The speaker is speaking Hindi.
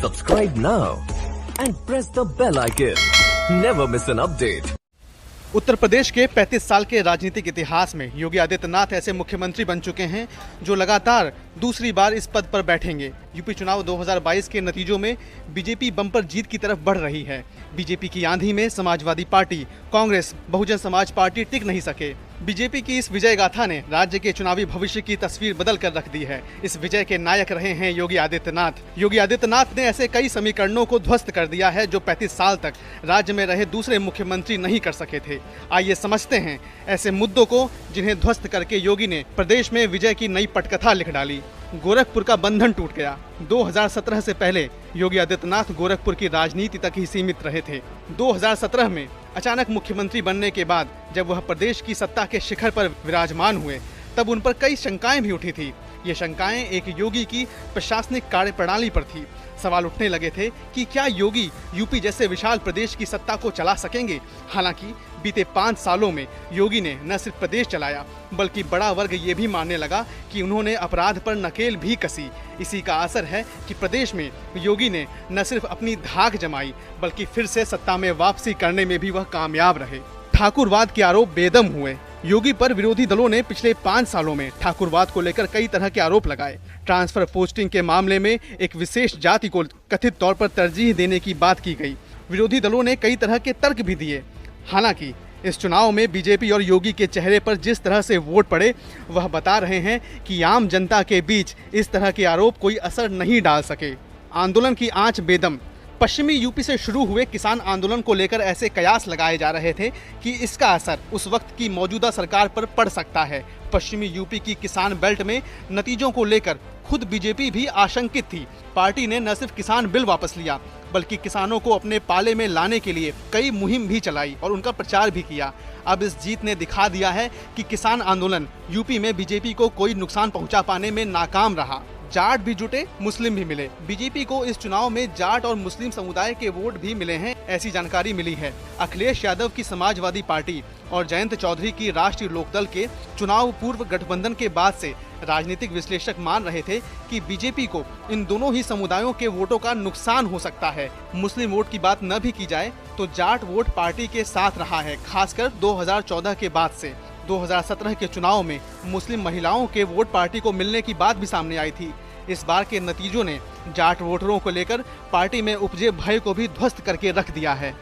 Subscribe now and press the bell icon. Never miss an update. Uttar Pradesh के 35 साल के राजनीतिक इतिहास में योगी आदित्यनाथ ऐसे मुख्यमंत्री बन चुके हैं जो लगातार दूसरी बार इस पद पर बैठेंगे। यूपी चुनाव 2022 के नतीजों में बीजेपी बम्पर जीत की तरफ बढ़ रही है। बीजेपी की आंधी में समाजवादी पार्टी, कांग्रेस, बहुजन समाज पार्टी टिक नहीं सके। बीजेपी की इस विजय गाथा ने राज्य के चुनावी भविष्य की तस्वीर बदल कर रख दी है। इस विजय के नायक रहे हैं योगी आदित्यनाथ। योगी आदित्यनाथ ने ऐसे कई समीकरणों को ध्वस्त कर दिया है जो 35 साल तक राज्य में रहे दूसरे मुख्यमंत्री नहीं कर सके थे। आइए समझते हैं ऐसे मुद्दों को जिन्हें ध्वस्त करके योगी ने प्रदेश में विजय की नई पटकथा लिख डाली। गोरखपुर का बंधन टूट गया। 2017 से पहले योगी आदित्यनाथ गोरखपुर की राजनीति तक ही सीमित रहे थे। 2017 में अचानक मुख्यमंत्री बनने के बाद जब वह प्रदेश की सत्ता के शिखर पर विराजमान हुए तब उन पर कई शंकाएं भी उठी थी। ये शंकाएं एक योगी की प्रशासनिक कार्यप्रणाली पर थी। सवाल उठने लगे थे कि क्या योगी यूपी जैसे विशाल प्रदेश की सत्ता को चला सकेंगे। हालांकि बीते 5 सालों में योगी ने न सिर्फ प्रदेश चलाया बल्कि बड़ा वर्ग ये भी मानने लगा कि उन्होंने अपराध पर नकेल भी कसी। इसी का असर है कि प्रदेश में योगी ने न सिर्फ अपनी धाक जमाई बल्कि फिर से सत्ता में वापसी करने में भी वह कामयाब रहे। ठाकुरवाद के आरोप बेदम हुए। योगी पर विरोधी दलों ने पिछले 5 सालों में ठाकुरवाद को लेकर कई तरह के आरोप लगाए। ट्रांसफर पोस्टिंग के मामले में एक विशेष जाति को कथित तौर पर तरजीह देने की बात की गई। विरोधी दलों ने कई तरह के तर्क भी दिए। हालांकि इस चुनाव में बीजेपी और योगी के चेहरे पर जिस तरह से वोट पड़े वह बता रहे हैं कि आम जनता के बीच इस तरह के आरोप कोई असर नहीं डाल सके। आंदोलन की आंच बेदम। पश्चिमी यूपी से शुरू हुए किसान आंदोलन को लेकर ऐसे कयास लगाए जा रहे थे कि इसका असर उस वक्त की मौजूदा सरकार पर पड़ सकता है। पश्चिमी यूपी की किसान बेल्ट में नतीजों को लेकर खुद बीजेपी भी आशंकित थी। पार्टी ने न सिर्फ किसान बिल वापस लिया बल्कि किसानों को अपने पाले में लाने के लिए कई मुहिम भी चलाई और उनका प्रचार भी किया। अब इस जीत ने दिखा दिया है कि किसान आंदोलन यूपी में बीजेपी को कोई नुकसान पहुंचा पाने में नाकाम रहा। जाट भी जुटे, मुस्लिम भी मिले। बीजेपी को इस चुनाव में जाट और मुस्लिम समुदाय के वोट भी मिले हैं, ऐसी जानकारी मिली है। अखिलेश यादव की समाजवादी पार्टी और जयंत चौधरी की राष्ट्रीय लोकदल के चुनाव पूर्व गठबंधन के बाद से राजनीतिक विश्लेषक मान रहे थे कि बीजेपी को इन दोनों ही समुदायों के वोटों का नुकसान हो सकता है। मुस्लिम वोट की बात न भी की जाए तो जाट वोट पार्टी के साथ रहा है, खासकर 2014 के बाद से। 2017 के चुनाव में मुस्लिम महिलाओं के वोट पार्टी को मिलने की बात भी सामने आई थी। इस बार के नतीजों ने जाट वोटरों को लेकर पार्टी में उपजे भय को भी ध्वस्त करके रख दिया है।